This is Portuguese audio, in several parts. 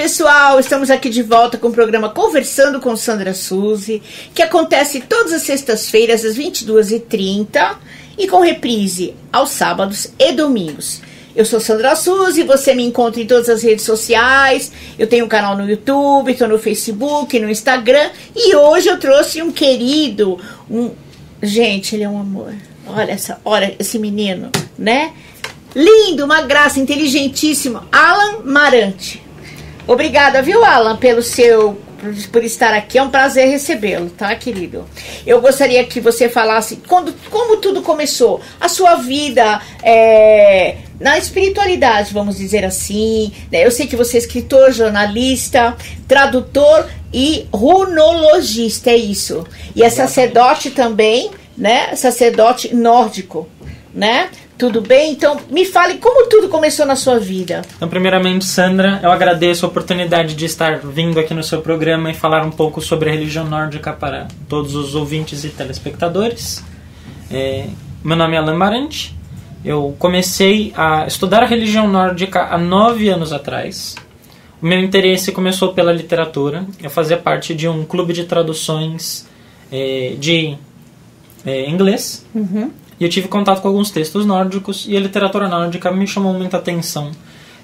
pessoal, estamos aqui de volta com o programa Conversando com Sandra Suzy, que acontece todas as sextas-feiras às 22h30 e com reprise aos sábados e domingos. Eu sou Sandra Suzy, você me encontra em todas as redes sociais, eu tenho um canal no YouTube, estou no Facebook, no Instagram, e hoje eu trouxe um querido, gente, ele é um amor, olha esse menino, né? Lindo, uma graça, inteligentíssimo, Alan Marante. Obrigada, viu, Alan, por estar aqui. É um prazer recebê-lo, tá, querido? Eu gostaria que você falasse como tudo começou, a sua vida na espiritualidade, vamos dizer assim. Eu sei que você é escritor, jornalista, tradutor e runologista, é isso. E é sacerdote também, né? Sacerdote nórdico, né? Tudo bem? Então, me fale como tudo começou na sua vida. Então, primeiramente, Sandra, eu agradeço a oportunidade de estar vindo aqui no seu programa e falar um pouco sobre a religião nórdica para todos os ouvintes e telespectadores. Meu nome é Alan Marante. Eu comecei a estudar a religião nórdica há 9 anos atrás. O meu interesse começou pela literatura. Eu fazia parte de um clube de traduções de inglês. Uhum. E eu tive contato com alguns textos nórdicos e a literatura nórdica me chamou muita atenção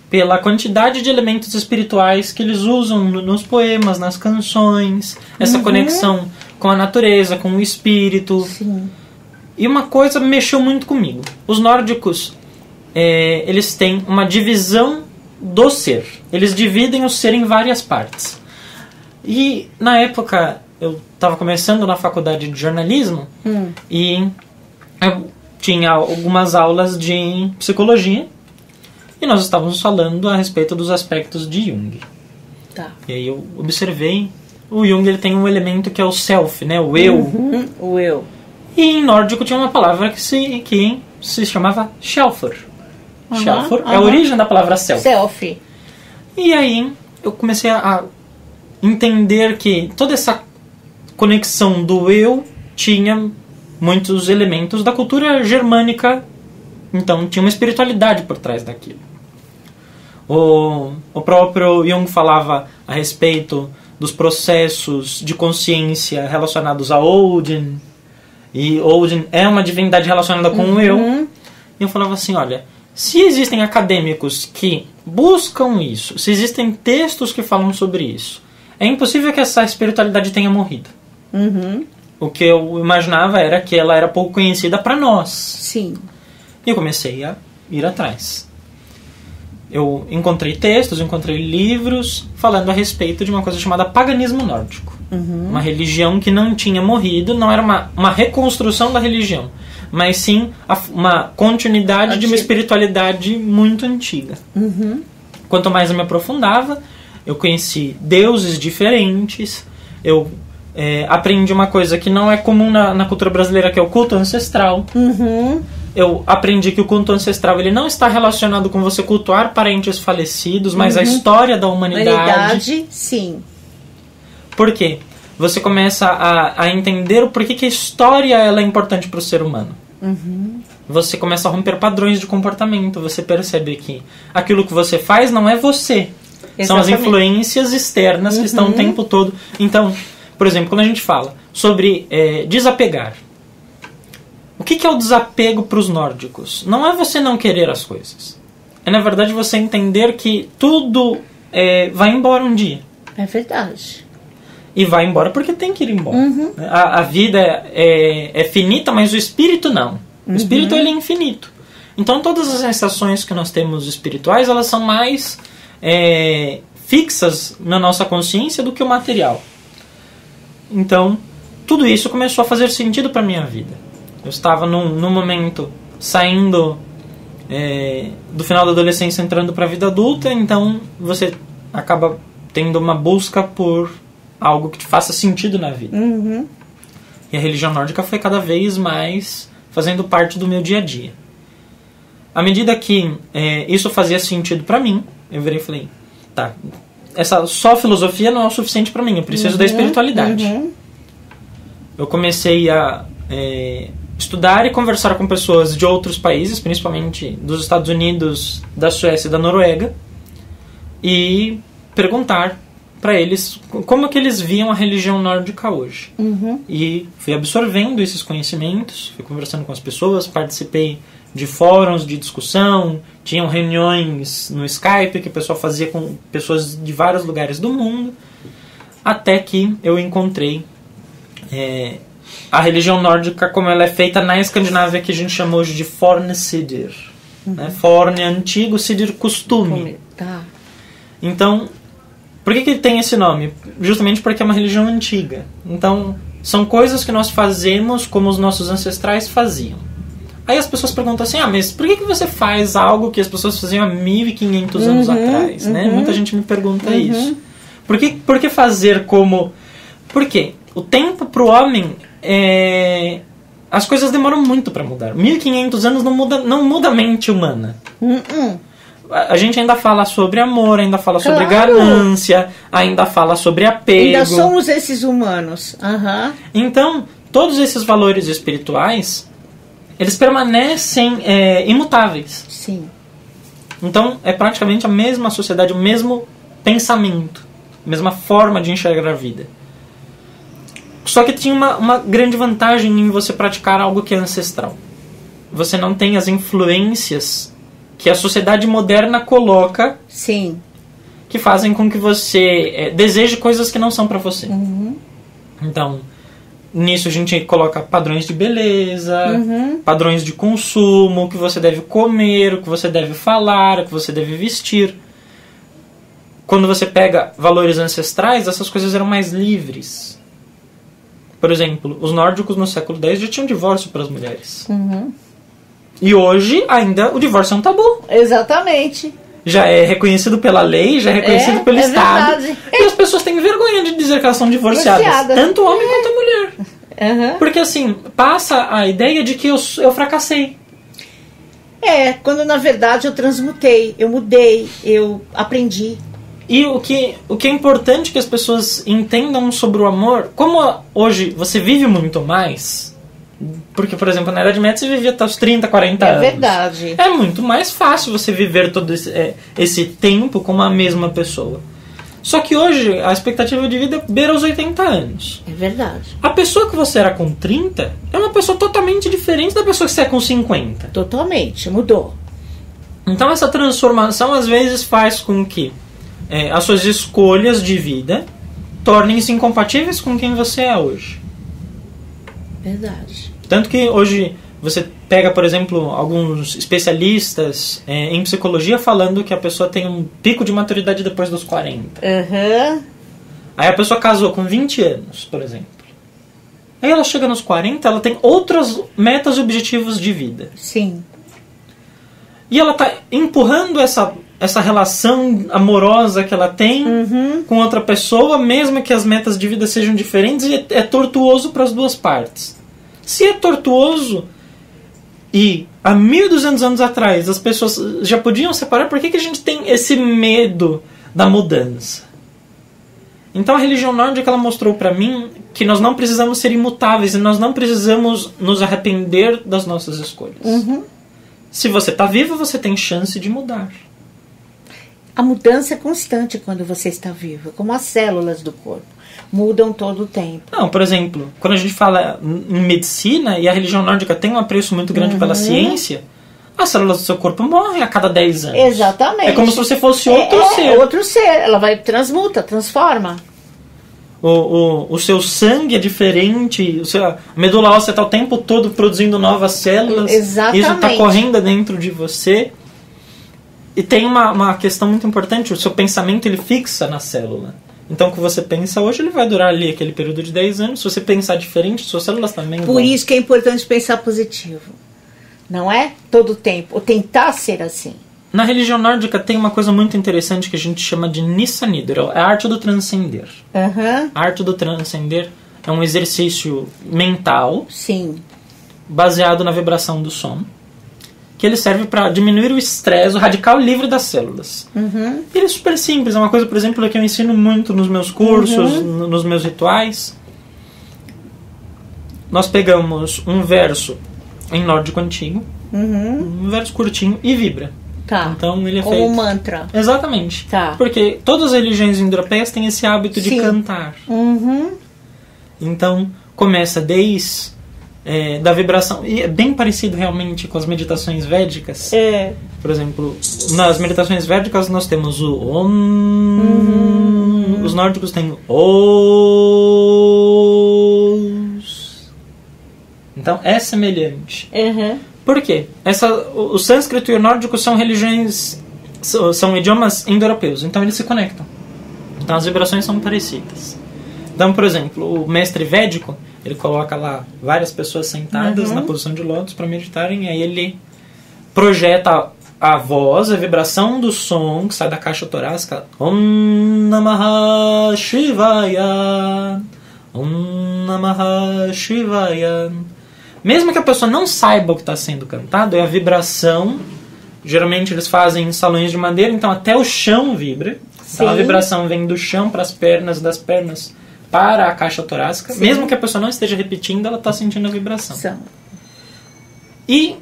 pela quantidade de elementos espirituais que eles usam nos poemas, nas canções, essa conexão com a natureza, com o espírito. Sim. E uma coisa mexeu muito comigo. Os nórdicos, eles têm uma divisão do ser. Eles dividem o ser em várias partes. E na época, eu estava começando na faculdade de jornalismo e eu tinha algumas aulas de psicologia e nós estávamos falando a respeito dos aspectos de Jung. Tá. E aí eu observei, o Jung ele tem um elemento que é o self, né? O eu. O eu. E em nórdico tinha uma palavra que se chamava Sjálfur. Sjálfur é a origem da palavra self. Self. E aí eu comecei a entender que toda essa conexão do eu tinha muitos elementos da cultura germânica, então tinha uma espiritualidade por trás daquilo. O próprio Jung falava a respeito dos processos de consciência relacionados a Odin, e Odin é uma divindade relacionada com o eu. E eu falava assim, olha, se existem acadêmicos que buscam isso, se existem textos que falam sobre isso, é impossível que essa espiritualidade tenha morrido. O que eu imaginava era que ela era pouco conhecida para nós. Sim. E eu comecei a ir atrás. Eu encontrei textos, encontrei livros falando a respeito de uma coisa chamada paganismo nórdico. Uma religião que não tinha morrido, não era uma reconstrução da religião, mas sim uma continuidade de uma espiritualidade muito antiga. Quanto mais eu me aprofundava, eu conheci deuses diferentes, eu aprendi uma coisa que não é comum na cultura brasileira, que é o culto ancestral. Eu aprendi que o culto ancestral ele não está relacionado com você cultuar parentes falecidos, mas a história da humanidade. Sim. Por quê? Você começa a entender o porquê que a história ela é importante para o ser humano. Você começa a romper padrões de comportamento. Você percebe que aquilo que você faz não é você. Exatamente. São as influências externas que estão o tempo todo. Então, por exemplo, quando a gente fala sobre desapegar, o que é o desapego para os nórdicos? Não é você não querer as coisas. É, na verdade, você entender que tudo vai embora um dia. É verdade. E vai embora porque tem que ir embora. A vida é finita, mas o espírito não. O espírito ele é infinito. Então, todas as sensações que nós temos espirituais, elas são mais fixas na nossa consciência do que o material. Então, tudo isso começou a fazer sentido para a minha vida. Eu estava num momento saindo do final da adolescência, entrando para a vida adulta, então você acaba tendo uma busca por algo que te faça sentido na vida. E a religião nórdica foi cada vez mais fazendo parte do meu dia a dia. À medida que isso fazia sentido para mim, eu virei e falei, tá, essa só filosofia não é o suficiente para mim, eu preciso da espiritualidade. Eu comecei a estudar e conversar com pessoas de outros países, principalmente dos Estados Unidos, da Suécia e da Noruega, e perguntar para eles como que eles viam a religião nórdica hoje. E fui absorvendo esses conhecimentos, fui conversando com as pessoas, participei de fóruns de discussão, tinham reuniões no Skype que o pessoal fazia com pessoas de vários lugares do mundo, até que eu encontrei a religião nórdica como ela é feita na Escandinávia, que a gente chama hoje de Fornsider. Né? Forn é antigo, Sidir costume. Tá. Então, por que tem esse nome? Justamente porque é uma religião antiga. Então, são coisas que nós fazemos como os nossos ancestrais faziam. Aí as pessoas perguntam assim, mas por que você faz algo que as pessoas faziam há 1500 anos atrás? Né? Muita gente me pergunta isso. Por que fazer como... Por quê? O tempo para o homem as coisas demoram muito para mudar. 1500 anos não muda a mente humana. A gente ainda fala sobre amor, ainda fala sobre ganância, ainda fala sobre apego. Ainda somos esses humanos. Então, todos esses valores espirituais, eles permanecem imutáveis. Sim. Então, é praticamente a mesma sociedade, o mesmo pensamento, a mesma forma de enxergar a vida. Só que tinha uma grande vantagem em você praticar algo que é ancestral. Você não tem as influências que a sociedade moderna coloca, sim, que fazem com que você deseje coisas que não são para você. Então, nisso a gente coloca padrões de beleza, padrões de consumo, o que você deve comer, o que você deve falar, o que você deve vestir. Quando você pega valores ancestrais, essas coisas eram mais livres. Por exemplo, os nórdicos no século X já tinham divórcio para as mulheres. E hoje, ainda, o divórcio é um tabu. Exatamente. Já é reconhecido pela lei, já é reconhecido pelo Estado. Verdade. E as pessoas têm vergonha de dizer que elas são divorciadas. Tanto o homem quanto a mulher. Porque, assim, passa a ideia de que eu fracassei. Quando na verdade eu transmutei, eu mudei, eu aprendi. E o que é importante que as pessoas entendam sobre o amor, como hoje você vive muito mais, porque, por exemplo, na Idade Média você vivia até os 30, 40 anos. É verdade. É muito mais fácil você viver todo esse tempo com a mesma pessoa. Só que hoje a expectativa de vida beira os 80 anos. É verdade. A pessoa que você era com 30 é uma pessoa totalmente diferente da pessoa que você é com 50. Totalmente, mudou. Então essa transformação às vezes faz com que as suas escolhas de vida tornem-se incompatíveis com quem você é hoje. Verdade. Tanto que hoje você pega, por exemplo, alguns especialistas em psicologia falando que a pessoa tem um pico de maturidade depois dos 40. Aí a pessoa casou com 20 anos, por exemplo. Aí ela chega nos 40, ela tem outras metas e objetivos de vida. Sim. E ela está empurrando essa relação amorosa que ela tem com outra pessoa, mesmo que as metas de vida sejam diferentes, e é tortuoso para as duas partes. Se é tortuoso e há 1200 anos atrás as pessoas já podiam separar, por que a gente tem esse medo da mudança? Então a religião nórdica ela mostrou para mim que nós não precisamos ser imutáveis e nós não precisamos nos arrepender das nossas escolhas. Se você está vivo, você tem chance de mudar. A mudança é constante quando você está vivo, como as células do corpo. Mudam todo o tempo. Não, por exemplo, quando a gente fala em medicina e a religião nórdica tem um apreço muito grande pela ciência, as células do seu corpo morrem a cada 10 anos. Exatamente. É como se você fosse outro ser. É outro ser. Ela vai transmuta, transforma. O seu sangue é diferente, a medula óssea está o tempo todo produzindo novas células. Exatamente. Isso está correndo dentro de você. E tem uma questão muito importante, o seu pensamento ele fixa na célula. Então o que você pensa hoje ele vai durar ali aquele período de 10 anos. Se você pensar diferente, suas células também vão. Por isso que é importante pensar positivo. Não é todo o tempo. Ou tentar ser assim. Na religião nórdica tem uma coisa muito interessante que a gente chama de Nissanider, é a arte do transcender. A arte do transcender é um exercício mental, sim, baseado na vibração do som, que ele serve para diminuir o estresse, o radical livre das células. Ele é super simples, é uma coisa, por exemplo, que eu ensino muito nos meus cursos, nos meus rituais. Nós pegamos um verso em nórdico antigo, um verso curtinho, e vibra. Tá. Então ele é como feito... um mantra. Exatamente. Tá. Porque todas as religiões indo-europeias têm esse hábito de Sim. cantar. Uhum. Então começa desde da vibração, e é bem parecido realmente com as meditações védicas. É. Por exemplo, nas meditações védicas nós temos o Om, os nórdicos têm Os. Então é semelhante. Uhum. Por quê? O sânscrito e o nórdico são religiões, são idiomas indo-europeus, então eles se conectam. Então as vibrações são parecidas. Então, por exemplo, o mestre védico, ele coloca lá várias pessoas sentadas na posição de lótus para meditarem, e aí ele projeta a voz, a vibração do som que sai da caixa torácica. Om Namaha Shivaya, Om Namaha Shivaya. Mesmo que a pessoa não saiba o que está sendo cantado, é a vibração. Geralmente eles fazem em salões de madeira, então até o chão vibra. Então a vibração vem do chão para as pernas, das pernas para a caixa torácica. Sim. Mesmo que a pessoa não esteja repetindo, ela está sentindo a vibração. E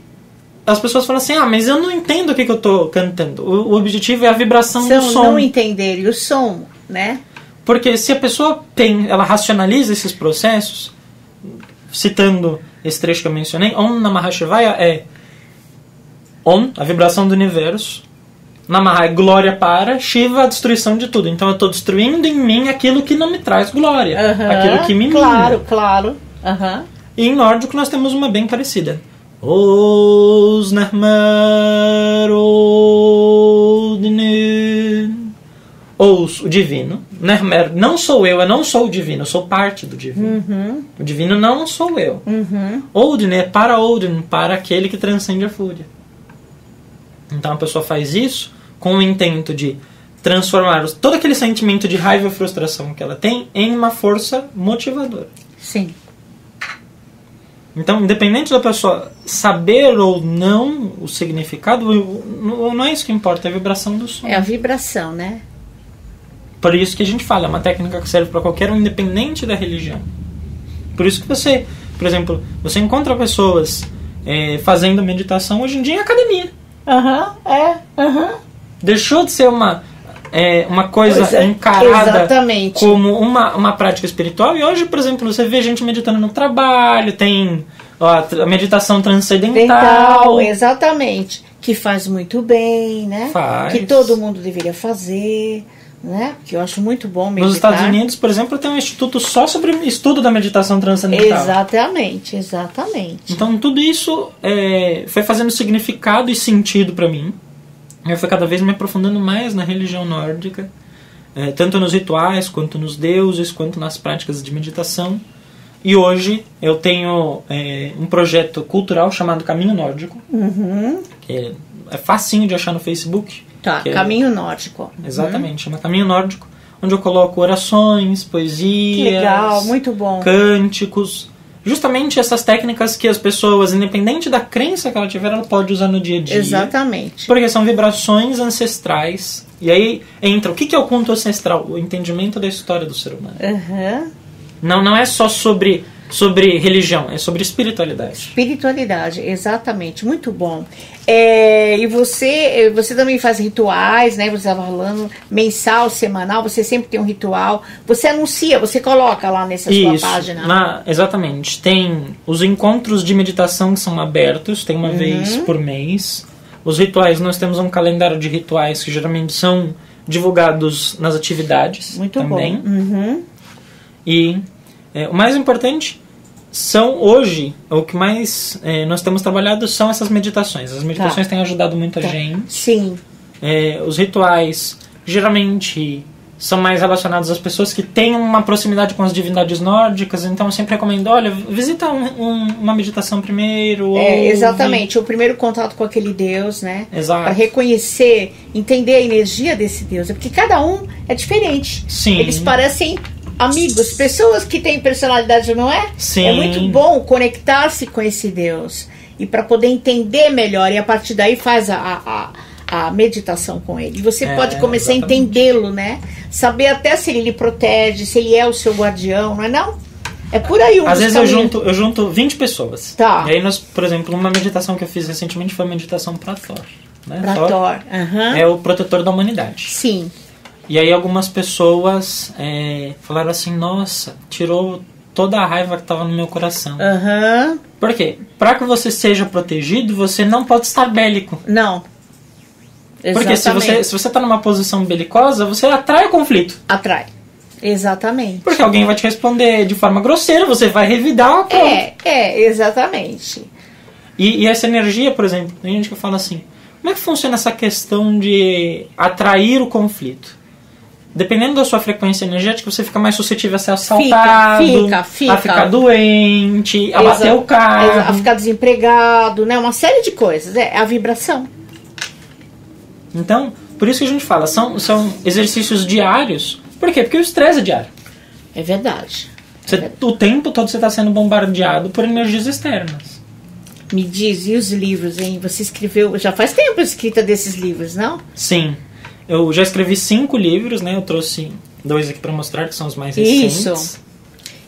as pessoas falam assim, mas eu não entendo o que eu estou cantando. O objetivo é a vibração do som. Não entender o som, né? Porque se a pessoa ela racionaliza esses processos, citando esse trecho que eu mencionei, Om Namah Shivaya é Om, a vibração do universo, Namaha é glória para, Shiva a destruição de tudo. Então eu estou destruindo em mim aquilo que não me traz glória, aquilo que me mina. Claro. E em nórdico nós temos uma bem parecida. Os Nehmer Odin. Os, o divino. Nehmer, não sou eu não sou o divino, eu sou parte do divino. O divino não sou eu. Odin é para Odin, para aquele que transcende a fúria. Então a pessoa faz isso com o intento de transformar todo aquele sentimento de raiva e frustração que ela tem em uma força motivadora. Sim. Então, independente da pessoa saber ou não o significado, não é isso que importa, é a vibração do som. É a vibração, né? Por isso que a gente fala, é uma técnica que serve para qualquer um, independente da religião. Por isso que você, por exemplo, você encontra pessoas fazendo meditação hoje em dia em academia. Deixou de ser uma coisa encarada como uma prática espiritual, e hoje, por exemplo, você vê gente meditando no trabalho, tem a meditação transcendental. Exatamente, que faz muito bem, né? Que todo mundo deveria fazer, né? Que eu acho muito bom meditar. Nos Estados Unidos, por exemplo, tem um instituto só sobre estudo da meditação transcendental. Exatamente. Então tudo isso foi fazendo significado e sentido para mim. Eu fui cada vez me aprofundando mais na religião nórdica, tanto nos rituais, quanto nos deuses, quanto nas práticas de meditação. E hoje eu tenho um projeto cultural chamado Caminho Nórdico, que é facinho de achar no Facebook. Caminho Nórdico. Exatamente, chama Caminho Nórdico, onde eu coloco orações, poesias, que legal, muito bom. Cânticos. Justamente essas técnicas que as pessoas, independente da crença que ela tiver, ela pode usar no dia a dia. Exatamente. Porque são vibrações ancestrais. E aí entra o que é o culto ancestral? O entendimento da história do ser humano. Não é só sobre religião, é sobre espiritualidade. Espiritualidade, exatamente. Muito bom. E você também faz rituais, né? Você estava falando mensal, semanal, você sempre tem um ritual. Você anuncia, você coloca lá nessa sua página. Exatamente. Tem os encontros de meditação que são abertos, tem uma vez por mês. Os rituais, nós temos um calendário de rituais que geralmente são divulgados nas atividades. Muito também. Bom. E o mais importante são hoje, o que mais nós temos trabalhado são essas meditações. As meditações têm ajudado muita gente. Sim. Os rituais geralmente são mais relacionados às pessoas que têm uma proximidade com as divindades nórdicas, então eu sempre recomendo, olha, visita uma meditação primeiro. Exatamente, o primeiro contato com aquele Deus, né? Exato. Para reconhecer, entender a energia desse Deus, porque cada um é diferente. Sim. Eles parecem amigos, pessoas que têm personalidade, não é? Sim. É muito bom conectar-se com esse Deus e para poder entender melhor, e a partir daí faz a meditação com ele. Você pode começar a entendê-lo, né? Saber até se ele lhe protege, se ele é o seu guardião, não é não? É por aí. Às vezes eu junto 20 pessoas. Tá. E aí, por exemplo, uma meditação que eu fiz recentemente foi uma meditação para Thor. né? Pra Thor. Uhum. É o protetor da humanidade. Sim. E aí algumas pessoas falaram assim, nossa, tirou toda a raiva que estava no meu coração. Uhum. Por quê? Para que você seja protegido, você não pode estar bélico. Não. Porque se você está numa posição belicosa, você atrai o conflito. Atrai. Exatamente. Porque alguém vai te responder de forma grosseira, você vai revidar. Exatamente. E essa energia, por exemplo, tem gente que fala assim, como é que funciona essa questão de atrair o conflito? Dependendo da sua frequência energética, você fica mais suscetível a ser assaltado, fica. a ficar doente, a bater o carro. A ficar desempregado, né? Uma série de coisas. É a vibração. Então, por isso que a gente fala, são exercícios diários. Por quê? Porque o estresse é diário. É verdade. O tempo todo você está sendo bombardeado por energias externas. Me diz, e os livros, hein? Você escreveu... Já faz tempo a escrita desses livros, não? Sim. Eu já escrevi 5 livros, né? Eu trouxe 2 aqui para mostrar, que são os mais recentes. Isso.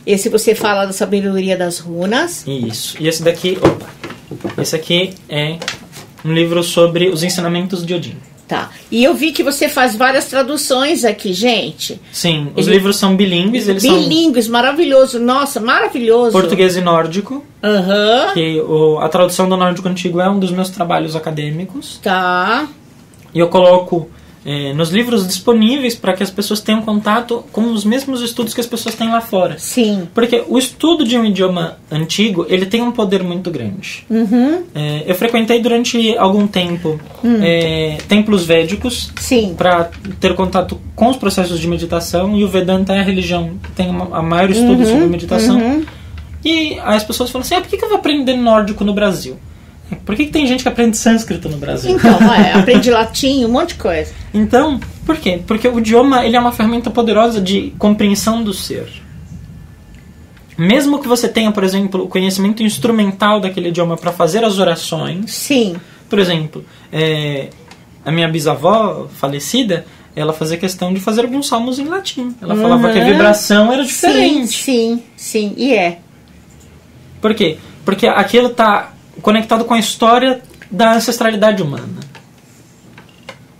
Esse você fala da sabedoria das runas. Isso. E esse daqui... Esse aqui é um livro sobre os ensinamentos de Odin. Tá. E eu vi que você faz várias traduções aqui, gente. Sim, os livros são bilíngues. Eles bilíngues, maravilhoso. Nossa, maravilhoso. Português e nórdico. Aham. Que a tradução do nórdico antigo é um dos meus trabalhos acadêmicos. Tá. E eu coloco nos livros disponíveis para que as pessoas tenham contato com os mesmos estudos que as pessoas têm lá fora. Sim. Porque o estudo de um idioma antigo, ele tem um poder muito grande. Uhum. Eu frequentei durante algum tempo templos védicos para ter contato com os processos de meditação, e o Vedanta é a religião que tem a maior estudo sobre meditação. Uhum. E as pessoas falam assim, por que eu vou aprender nórdico no Brasil? Por que tem gente que aprende sânscrito no Brasil? Então, aprende latim, um monte de coisa. Então, por quê? Porque o idioma ele é uma ferramenta poderosa de compreensão do ser. Mesmo que você tenha, por exemplo, o conhecimento instrumental daquele idioma para fazer as orações. Sim. Por exemplo, a minha bisavó falecida, ela fazia questão de fazer alguns salmos em latim. Ela falava que a vibração era diferente. Sim, e é. Por quê? Porque aquilo está conectado com a história da ancestralidade humana.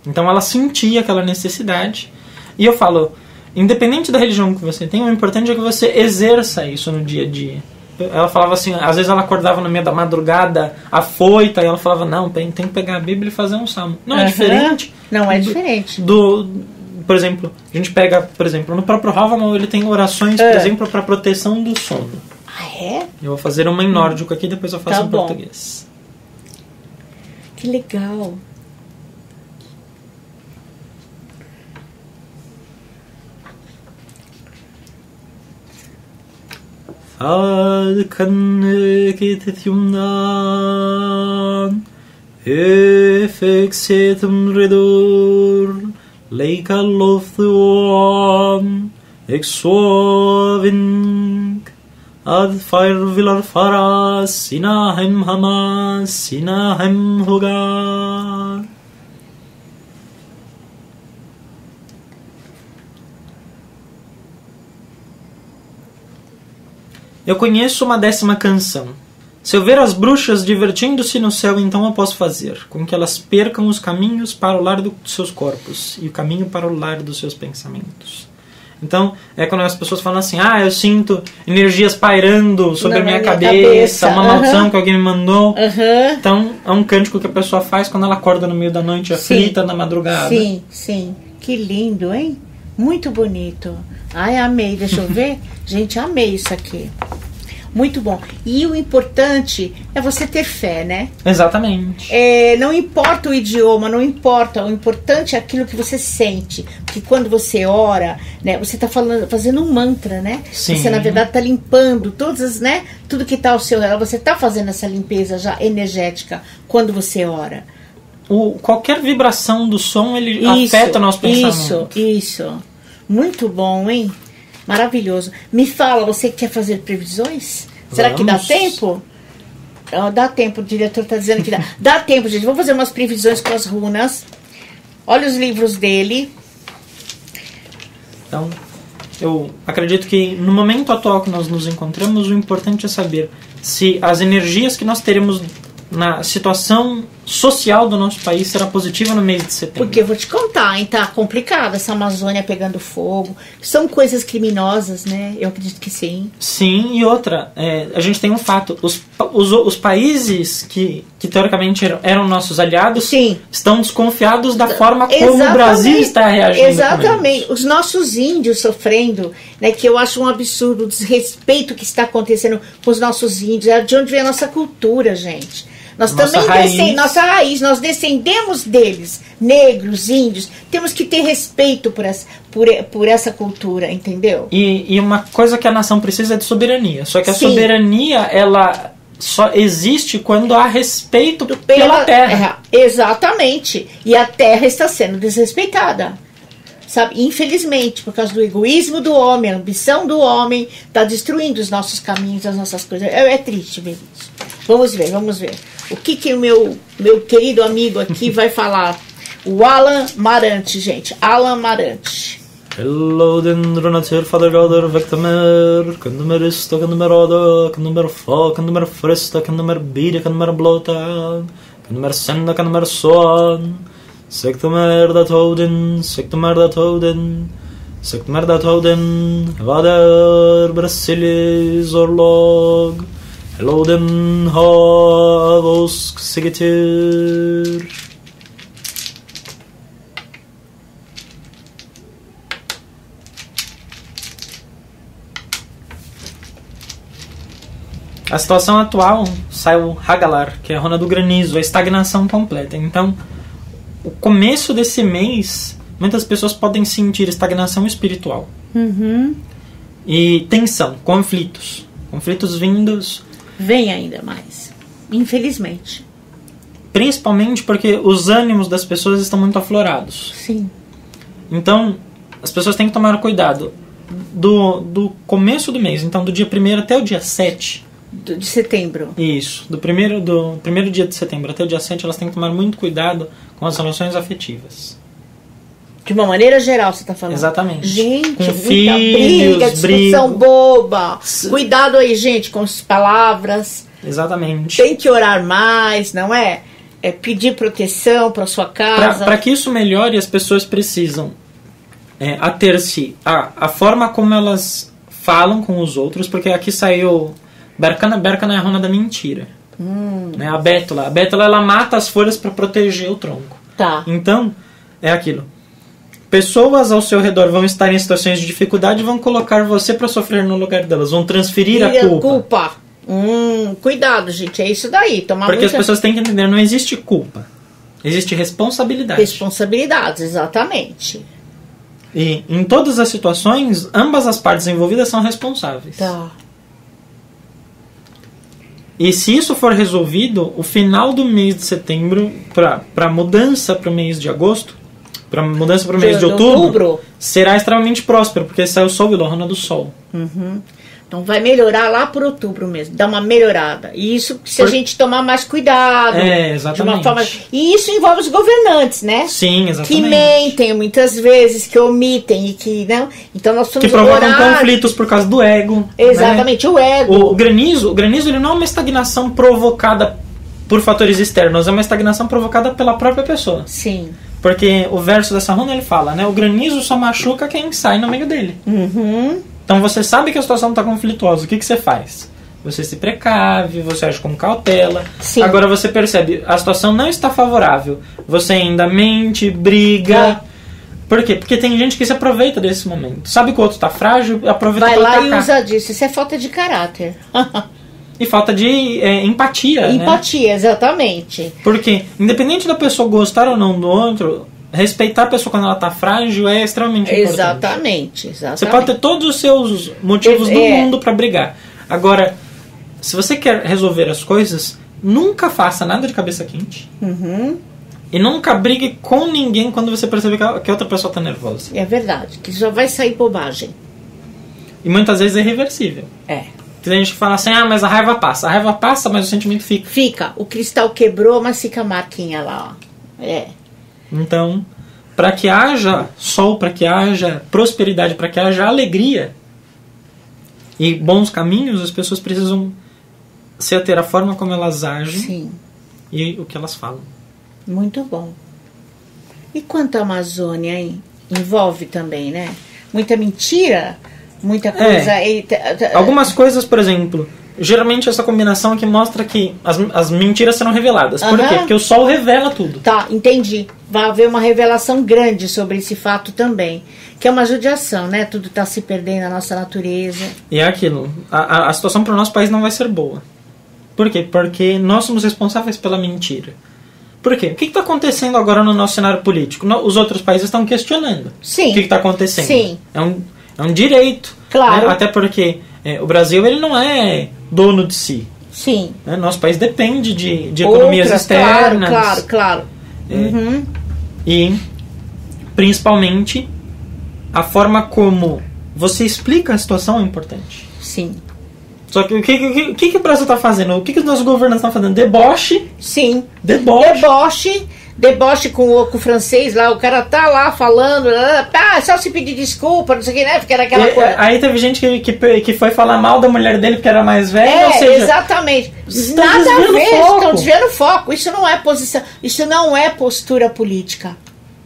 Então ela sentia aquela necessidade. E eu falo, independente da religião que você tem, o importante é que você exerça isso no dia a dia. Ela falava assim, às vezes ela acordava no meio da madrugada, afoita, e ela falava, não, tem que pegar a Bíblia e fazer um salmo. Não é diferente. Não é diferente. Por exemplo, a gente pega, por exemplo, no próprio Havamal, ele tem orações, por exemplo, para proteção do sono. Ah, é? Eu vou fazer uma em nórdico aqui, depois eu faço em português. Que legal. Ad farvilar faras, sinahem hamas, sinahem hogar. Eu conheço uma 10ª canção. Se eu ver as bruxas divertindo-se no céu, então eu posso fazer com que elas percam os caminhos para o lar dos seus corpos e o caminho para o lar dos seus pensamentos. Então, é quando as pessoas falam assim, eu sinto energias pairando sobre a minha cabeça, uma maldição que alguém me mandou. Então, é um cântico que a pessoa faz quando ela acorda no meio da noite, aflita na madrugada. Sim. Que lindo, hein? Muito bonito. Ai, amei. Deixa eu ver. Gente, amei isso aqui. Muito bom. E o importante é você ter fé, né? Exatamente. Não importa o idioma, não importa. O importante é aquilo que você sente. Porque quando você ora, né, você está fazendo um mantra, né? Sim. Você, na verdade, está limpando todas, né? Tudo que está ao seu redor. Você está fazendo essa limpeza já energética quando você ora. Qualquer vibração do som, ele afeta o nosso pensamento. Isso. Muito bom, hein? Maravilhoso. Me fala, você quer fazer previsões? Será que dá tempo? Dá tempo, o diretor está dizendo que dá. Dá tempo, gente. Vamos fazer umas previsões com as runas. Olha os livros dele. Então, eu acredito que no momento atual que nós nos encontramos, o importante é saber se as energias que nós teremos na situação social do nosso país será positiva no mês de setembro? Porque eu vou te contar, hein, tá complicado essa Amazônia pegando fogo. São coisas criminosas, né? Eu acredito que sim. Sim, e outra, a gente tem um fato. Os países que teoricamente eram nossos aliados, sim, estão desconfiados da forma como o Brasil está reagindo. Exatamente. Os nossos índios sofrendo, né, que eu acho um absurdo o desrespeito que está acontecendo com os nossos índios. É de onde vem a nossa cultura, gente. Nós também descendemos, nossa raiz, nós descendemos deles, negros, índios. Temos que ter respeito por essa cultura, entendeu? E uma coisa que a nação precisa é de soberania. Só que a soberania, ela só existe quando há respeito pela terra. Exatamente. E a terra está sendo desrespeitada. Sabe? Infelizmente, por causa do egoísmo do homem, a ambição do homem, está destruindo os nossos caminhos, as nossas coisas. É triste ver isso. Vamos ver. O que o meu querido amigo aqui vai falar? O Alan Marante, gente. Alan Marante. Hello, dendronatur, fadergader, vectamer, kandumer ista, kandumer oda, kandumer fa, kandumer fresta, kandumer bide, kandumer blota, kandumer senda, kandumer soan, sektumer dat houden, vader, brasilis, orlog, hello, den havos, sigitur. A situação atual sai o Hagalar, que é a Rona do Granizo, a estagnação completa. Então, o começo desse mês, muitas pessoas podem sentir estagnação espiritual. Uhum. E tensão, conflitos. Conflitos vindos... Vem ainda mais, infelizmente. Principalmente porque os ânimos das pessoas estão muito aflorados. Sim. Então, as pessoas têm que tomar cuidado. Do começo do mês, então do dia 1º até o dia 7... De setembro. Isso. Do primeiro dia de setembro até o dia 7, elas têm que tomar muito cuidado com as relações afetivas. De uma maneira geral, você está falando? Exatamente. Gente, com muita filhos, discussão boba. Cuidado aí, gente, com as palavras. Exatamente. Tem que orar mais, não é? É pedir proteção para sua casa. Para que isso melhore, as pessoas precisam ater-se à forma como elas falam com os outros, porque aqui saiu... Berkana é a rona da mentira. Né? A bétula. A bétula, ela mata as folhas para proteger o tronco. Tá. Então, é aquilo. Pessoas ao seu redor vão estar em situações de dificuldade e vão colocar você para sofrer no lugar delas. Vão transferir a culpa. Cuidado, gente. É isso daí. Porque as pessoas têm que entender, não existe culpa. Existe responsabilidade. Responsabilidades, exatamente. E em todas as situações, ambas as partes envolvidas são responsáveis. Tá. E se isso for resolvido, o final do mês de setembro, para mudança para o mês de agosto, para mudança para o mês de outubro, será extremamente próspero, porque sai o Sol e a Rona do Sol. Uhum. Então vai melhorar lá por outubro mesmo, dá uma melhorada. E isso se a gente tomar mais cuidado. Exatamente. De uma forma... E isso envolve os governantes, né? Sim, exatamente. Que mentem muitas vezes, que omitem e que não. Então nós precisamos que provocam conflitos por causa do ego. Exatamente, né? O ego. O granizo ele não é uma estagnação provocada por fatores externos, é uma estagnação provocada pela própria pessoa. Sim. Porque o verso dessa runa ele fala, né? O granizo só machuca quem sai no meio dele. Uhum. Então você sabe que a situação está conflituosa. O que você faz? Você se precave, você age com cautela. Sim. Agora você percebe, a situação não está favorável. Você ainda mente, briga. Por quê? Porque tem gente que se aproveita desse momento. Sabe que o outro está frágil, aproveita para atacar. Vai lá e usa disso. Isso é falta de caráter. E falta de empatia. Empatia, né? Exatamente. Porque, independente da pessoa gostar ou não do outro... Respeitar a pessoa quando ela está frágil é extremamente importante. Exatamente. Você pode ter todos os seus motivos do mundo para brigar. Agora, se você quer resolver as coisas, nunca faça nada de cabeça quente. Uhum. E nunca brigue com ninguém quando você perceber que a outra pessoa está nervosa. É verdade, que já vai sair bobagem. E muitas vezes é irreversível. É. Tem gente que fala assim, mas a raiva passa. A raiva passa, mas o sentimento fica. Fica. O cristal quebrou, mas fica a marquinha lá, ó. É. Então, para que haja sol, para que haja prosperidade, para que haja alegria e bons caminhos, as pessoas precisam se ater à forma como elas agem. Sim. e o que elas falam. Muito bom. E quanto à Amazônia, hein? Envolve também, né? Muita mentira, muita coisa... Algumas coisas, por exemplo, geralmente essa combinação que mostra que as mentiras serão reveladas. Por quê? Porque o Sol revela tudo. Tá, entendi. Vai haver uma revelação grande sobre esse fato também. Que é uma judiação, né? Tudo está se perdendo na nossa natureza. E é aquilo. A situação para o nosso país não vai ser boa. Por quê? Porque nós somos responsáveis pela mentira. Por quê? O que está acontecendo agora no nosso cenário político? Os outros países estão questionando. Sim. O que está acontecendo. Sim. É um direito. Claro. Né? Até porque o Brasil ele não é dono de si. Sim. Né? Nosso país depende de economias externas. Claro. E, principalmente, a forma como você explica a situação é importante. Sim. Só que o que o Brasil está fazendo? O que os nossos governantes estão fazendo? Deboche. Sim. Deboche com o francês lá. O cara tá lá falando. Só se pedir desculpa, não sei o que, né? Porque era aquela coisa. Aí teve gente que foi falar mal da mulher dele porque era mais velha. Ou seja, exatamente. Nada a ver. Estão desviando o foco. Isso não é posição. Isso não é postura política.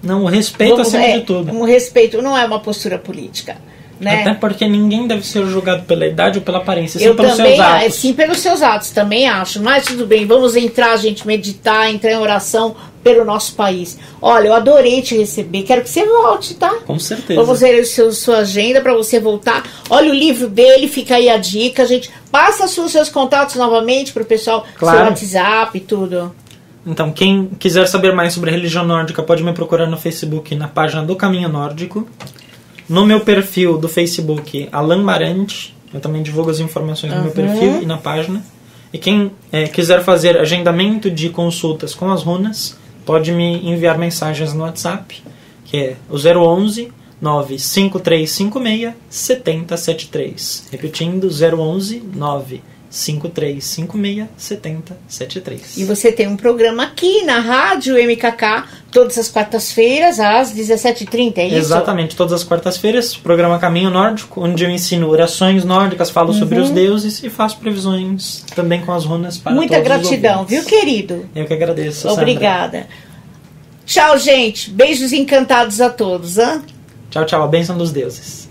Não, o respeito acima de tudo. O respeito não é uma postura política. Né? Até porque ninguém deve ser julgado pela idade ou pela aparência, sim pelos seus atos. Sim, pelos seus atos, também acho. Mas tudo bem, vamos entrar, gente, meditar, entrar em oração pelo nosso país. Olha, eu adorei te receber, quero que você volte, tá? Com certeza. Vamos ver sua agenda para você voltar. Olha o livro dele, fica aí a dica, gente. Passa os seus contatos novamente para o pessoal, claro. Seu WhatsApp e tudo. Então, quem quiser saber mais sobre a religião nórdica pode me procurar no Facebook, na página do Caminho Nórdico. No meu perfil do Facebook, Alan Marante, eu também divulgo as informações no meu perfil e na página. E quem quiser fazer agendamento de consultas com as runas, pode me enviar mensagens no WhatsApp, que é o 011 95356 7073. Repetindo, 011 95356 7073. E você tem um programa aqui na Rádio MKK, todas as quartas-feiras, às 17h30, é isso? Exatamente, todas as quartas-feiras, programa Caminho Nórdico, onde eu ensino orações nórdicas, falo sobre os deuses e faço previsões também com as runas para Muita todos gratidão, os ouvintes. viu, querido? Eu que agradeço, Obrigada. Sandra. Tchau, gente. Beijos encantados a todos. Hein? Tchau, tchau. A bênção dos deuses.